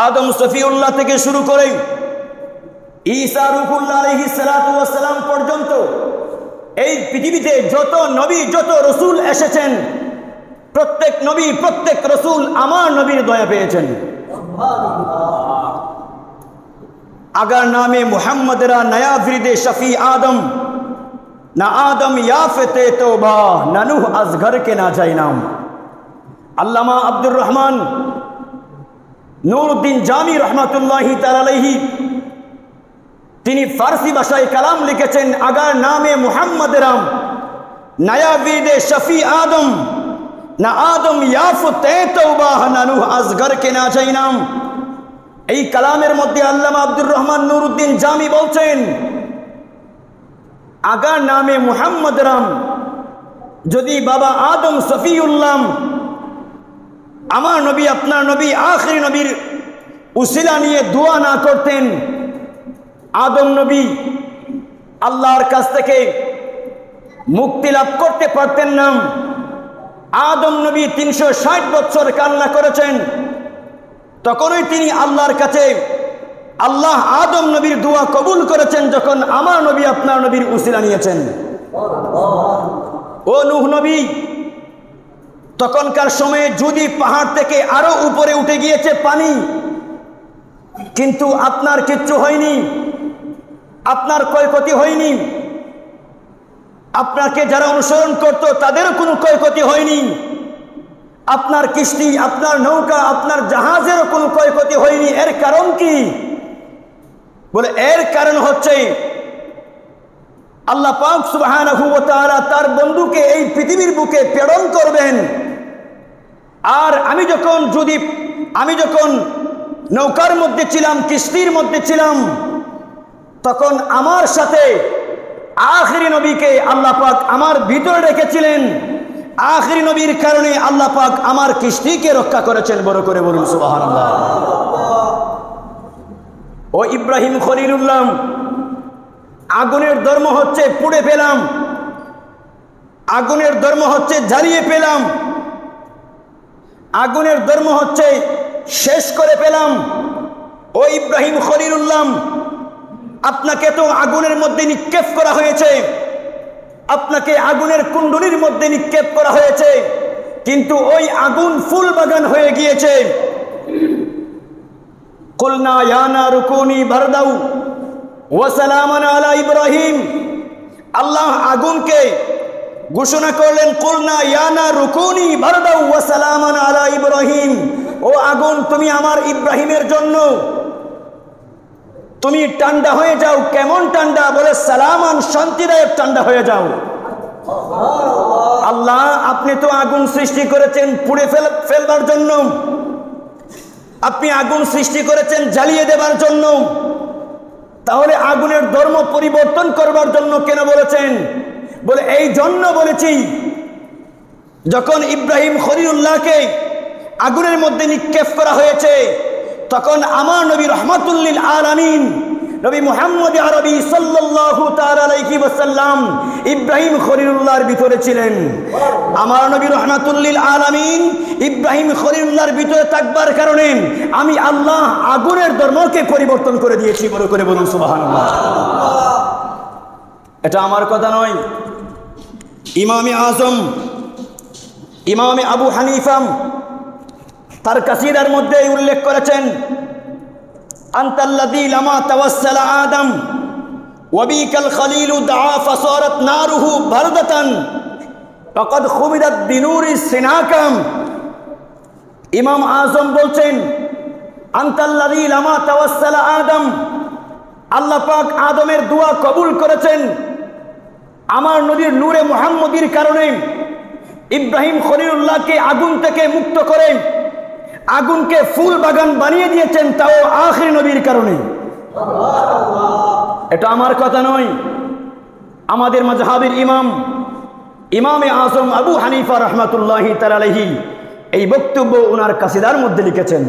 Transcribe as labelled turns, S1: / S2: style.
S1: আদম সফিউল্লাহ থেকে শুরু করে ঈসা রূহুল্লাহ আলাইহিস সালাতু ওয়াস সালাম পর্যন্ত এই পৃথিবীতে যত নবী যত রসুল এসেছেন, প্রত্যেক নবী প্রত্যেক রসুল আমার নবীর দয়া পেয়েছেন। अगर नामे मुहम्मदरा नया फिरदे शफी आदम ना आदम याफते तौबा ना नूह असगर के ना जाए नाम। अल्लामा अब्दुर रहमान नूरुद्दीन जामी रहमतुल्लाहि ताआला अलैहि তিনি ফারসি ভাষায় কালাম লিখেছেন, अगर नामे मुहम्मदरा नया फिरदे शफी आदम ना आदम याफते तौबा ना नूह असगर के ना जाए नाम। এই কালামের মধ্যে আল্লামা আব্দুর রহমান নুরুদ্দিন জামি বলছেন, আগার নামে মুহাম্মদ রাম যদি বাবা আদম সফিউল্লাহ আমার নবী আপনার নবী আখিরি নবীর উসিলা নিয়ে দোয়া না করতেন, আদম নবী আল্লাহর কাছ থেকে মুক্তি লাভ করতে পারতেন না। আদম নবী 360 বছর কান্না করেছেন, তখনই তিনি আল্লাহর কাছে আল্লাহ আদম নবীর দোয়া কবুল করেছেন যখন আমার নবী আপনার নবীর উসিলা নিয়েছেন। ও নূহ নবী, তখনকার সময়ে যদি পাহাড় থেকে আরো উপরে উঠে গিয়েছে পানি, কিন্তু আপনার কিচ্ছু হয়নি, আপনার ক্ষয়ক্ষতি হয়নি, আপনাকে যারা অনুসরণ করত তাদেরও কোনো ক্ষয়ক্ষতি হয়নি, আপনার কিস্তি আপনার নৌকা আপনার জাহাজেরও কোনো ক্ষয়ক্ষতি হয়নি। এর কারণ কি? বলে এর কারণ হচ্ছে আল্লাহ পাক সুবহানাহু ওয়া তাআলা তার বন্ধুকে এই পৃথিবীর বুকে প্রেরণ করবেন। আর আমি যখন নৌকার মধ্যে ছিলাম, কিস্তির মধ্যে ছিলাম, তখন আমার সাথে আখিরি নবীকে আল্লাহ পাক আমার ভিতরে রেখেছিলেন। আখিরি নবীর কারণে আল্লাহ পাক আমার কিস্তিকে রক্ষা করেছেন। বড় করে বলুন সুবহানাল্লাহ। ও ইব্রাহিম খলিলুল্লাহ, আগুনের ধর্ম হচ্ছে পুড়ে পেলাম, আগুনের ধর্ম হচ্ছে জ্বালিয়ে পেলাম, আগুনের ধর্ম হচ্ছে শেষ করে পেলাম। ও ইব্রাহিম খলিলুল্লাহ, আপনাকে তো আগুনের মধ্যে নিক্ষেপ করা হয়েছে, আপনাকে আগুনের কুণ্ডলীর মধ্যে নিক্ষেপ করা হয়েছে, কিন্তু ওই আগুন ফুল বাগান হয়ে গিয়েছে। কুলনা ইয়া নারু কুনি বারদাউ ওয়া সালামান আলা ইব্রাহিম। আল্লাহ আগুনকে ঘোষণা করলেন, কুলনা ইয়া নারু কুনি বারদাউ ওয়া সালামান আলা ইব্রাহিম। ও আগুন, তুমি আমার ইব্রাহিমের জন্য তুমি ঠান্ডা হয়ে যাও। কেমন ঠান্ডা? বলে সালামান, শান্তিদায়ক ঠান্ডা হয়ে যাও। আল্লাহ, আপনি তো আগুন সৃষ্টি করেছেন পুড়ে ফেলবার জন্য, আপনি আগুন সৃষ্টি করেছেন জ্বালিয়ে দেবার জন্য, তাহলে আগুনের ধর্ম পরিবর্তন করবার জন্য কেন বলেছেন? বলে এই জন্য বলেছি, যখন ইব্রাহিম খলিলুল্লাহকে আগুনের মধ্যে নিক্ষেপ করা হয়েছে, তখন আমার নবী রাহমাতুল লিল আলামিন নবী মুহাম্মদ আরবি সাল্লাল্লাহু তাআলা আলাইহি ওয়াসাল্লাম ইব্রাহিম খলিলুল্লাহর ভিতরে ছিলেন। আমার নবী রাহমাতুল লিল আলামিন ইব্রাহিম খলিলুল্লাহর ভিতরে থাকবার কারণে আমি আল্লাহ আগুনের ধর্মকে পরিবর্তন করে দিয়েছি। বড় করে বলুন সুবহানাল্লাহ। এটা আমার কথা নয়, ইমামে আজম ইমামে আবু হানিফা তার কাসিদার মধ্যে উল্লেখ করেছেন, আনতাল্লাযী লামা তাওয়াসসালা আদম ওয়া বিকাল খলিলু দাআ ফাসারাত নারুহু বারদাতান ফাকাদ খুবিরাত বিনুরি সিনাকাম। ইমাম আজম বলছেন, আনতাল্লাযী লামা তাওয়াসসালা আদম, আল্লাহ পাক আদমের দোয়া কবুল করেছেন। আমার নবীর নূরে মুহাম্মদীর কারণে ইব্রাহিম খলিলুল্লাহকে আগুন থেকে মুক্ত করে আগুনকে ফুল বাগান বানিয়ে দিয়েছেন, তাও আখির নবীর কারণে। এটা আমার কথা নয়, আমাদের মাযহাবের ইমামে আজম আবু হানিফা রাহমাতুল্লাহি তাআলা আলাইহি এই বক্তব্য ওনার কাসিদার মধ্যে লিখেছেন।